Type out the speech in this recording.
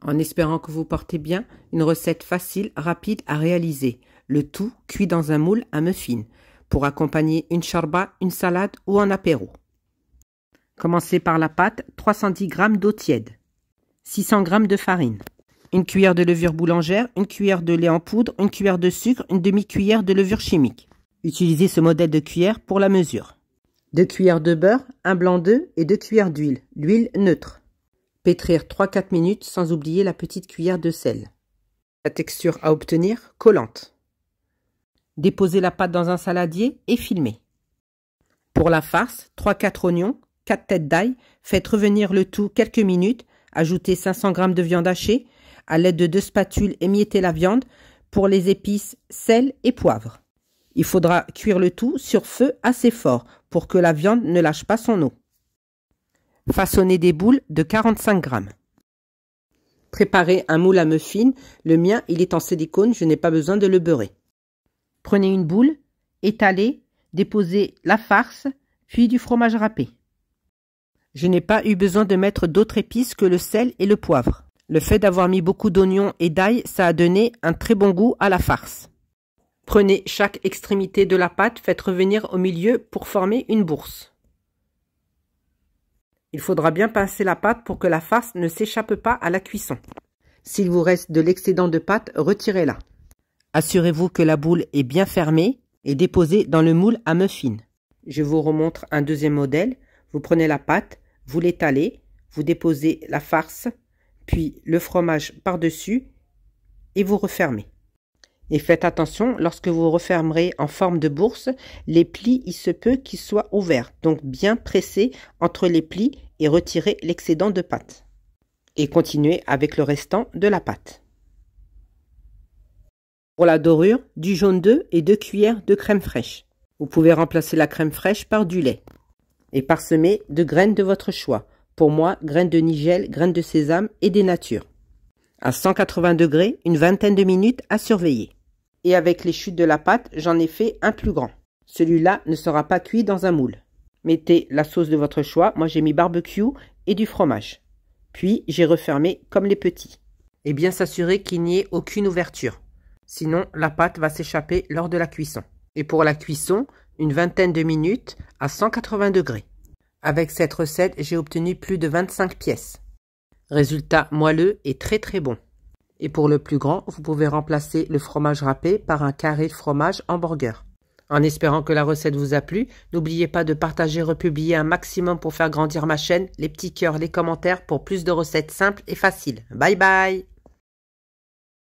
En espérant que vous portez bien, une recette facile, rapide à réaliser. Le tout cuit dans un moule à muffins, pour accompagner une charba, une salade ou un apéro. Commencez par la pâte, 310 g d'eau tiède, 600 g de farine, une cuillère de levure boulangère, une cuillère de lait en poudre, une cuillère de sucre, une demi-cuillère de levure chimique. Utilisez ce modèle de cuillère pour la mesure. 2 cuillères de beurre, un blanc d'œuf et 2 cuillères d'huile, l'huile neutre. Pétrir 3-4 minutes sans oublier la petite cuillère de sel. La texture à obtenir, collante. Déposez la pâte dans un saladier et filmez. Pour la farce, 3-4 oignons, 4 têtes d'ail, faites revenir le tout quelques minutes, ajoutez 500 g de viande hachée, à l'aide de 2 spatules émiettez la viande, pour les épices, sel et poivre. Il faudra cuire le tout sur feu assez fort pour que la viande ne lâche pas son eau. Façonnez des boules de 45 g. Préparez un moule à muffins. Le mien, il est en silicone, je n'ai pas besoin de le beurrer. Prenez une boule, étalez, déposez la farce, puis du fromage râpé. Je n'ai pas eu besoin de mettre d'autres épices que le sel et le poivre. Le fait d'avoir mis beaucoup d'oignons et d'ail, ça a donné un très bon goût à la farce. Prenez chaque extrémité de la pâte, faites revenir au milieu pour former une bourse. Il faudra bien pincer la pâte pour que la farce ne s'échappe pas à la cuisson. S'il vous reste de l'excédent de pâte, retirez-la. Assurez-vous que la boule est bien fermée et déposez dans le moule à muffins. Je vous remontre un deuxième modèle. Vous prenez la pâte, vous l'étalez, vous déposez la farce, puis le fromage par-dessus et vous refermez. Et faites attention, lorsque vous refermerez en forme de bourse, les plis, il se peut qu'ils soient ouverts. Donc bien pressez entre les plis et retirez l'excédent de pâte. Et continuez avec le restant de la pâte. Pour la dorure, du jaune d'œuf et 2 cuillères de crème fraîche. Vous pouvez remplacer la crème fraîche par du lait. Et parsemer de graines de votre choix. Pour moi, graines de nigel, graines de sésame et des natures. À 180 degrés, une vingtaine de minutes à surveiller. Et avec les chutes de la pâte, j'en ai fait un plus grand. Celui-là ne sera pas cuit dans un moule. Mettez la sauce de votre choix. Moi, j'ai mis barbecue et du fromage. Puis, j'ai refermé comme les petits. Et bien s'assurer qu'il n'y ait aucune ouverture. Sinon, la pâte va s'échapper lors de la cuisson. Et pour la cuisson, une vingtaine de minutes à 180 degrés. Avec cette recette, j'ai obtenu plus de 25 pièces. Résultat moelleux et très très bon. Et pour le plus grand, vous pouvez remplacer le fromage râpé par un carré de fromage hamburger. En espérant que la recette vous a plu, n'oubliez pas de partager, republier un maximum pour faire grandir ma chaîne, les petits cœurs, les commentaires pour plus de recettes simples et faciles. Bye bye!